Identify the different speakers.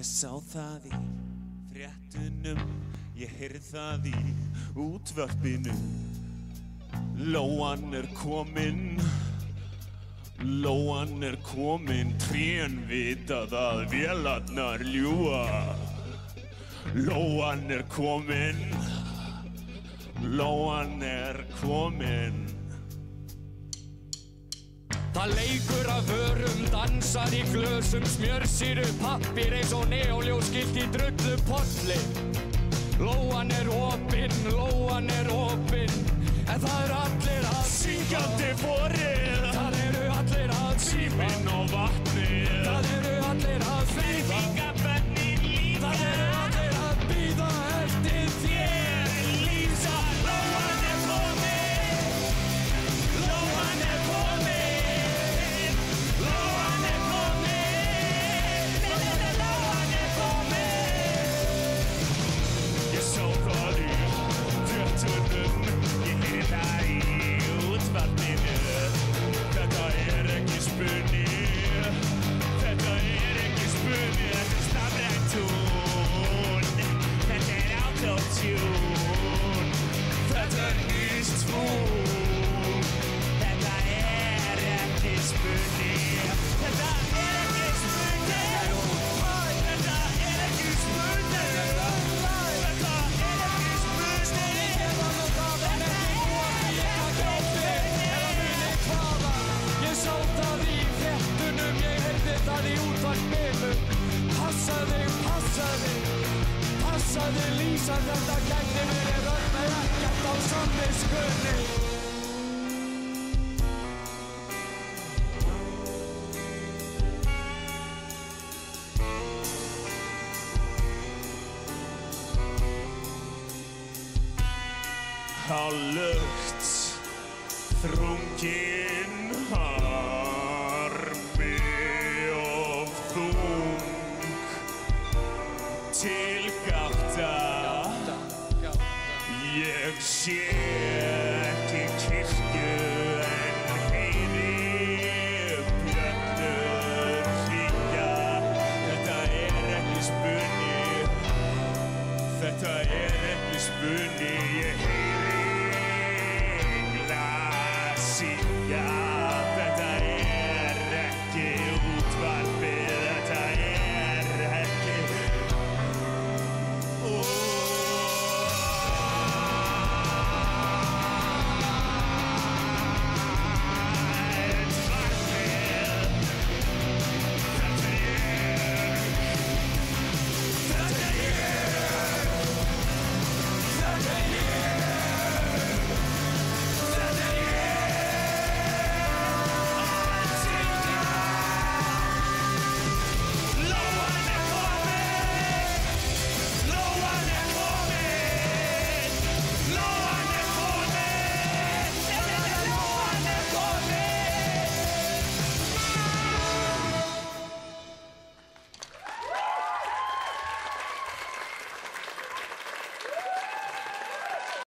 Speaker 1: Ég sá það í fréttunum, ég heyrði það í útvarpinu. Lóan kominn, lóan kominn, trén vitað að vélarnar ljúga. Lóan kominn, lóan kominn.
Speaker 2: Það leikur af vörum, dansar í glösum, smjörsýru pappír eins og neóljós skylt í drullu polli. Lóan opinn, lóan opinn, en það eru allir að
Speaker 1: syngjandi vorið.
Speaker 2: Það eru allir að
Speaker 1: síminn og vatnið.
Speaker 2: Það eru allir að fríða.
Speaker 1: Börnin líka.
Speaker 2: Það eru allir að bíða eftir þér,
Speaker 1: Lísa. Lóan komin, lóan komin, lóan komin, lóan komin. Ég sá það í fréttunum, ég heyrði það í útvarpinu. Þetta ekki spuni, þetta ekki spuni, þetta stafrænt tún, þetta autotune, þetta nýst tún, þetta ekki spuni, þetta ekki spuni, þetta ekki spuni, þetta ekki spuni.
Speaker 2: Ég sá það í fréttunum, ég heyrði það í útvarpinu. Passaði, passaði Lísa, þetta gæti verið öll með ekkert á samviskunni.
Speaker 1: Á lukt þrungin harmi og þung til gátta ég sé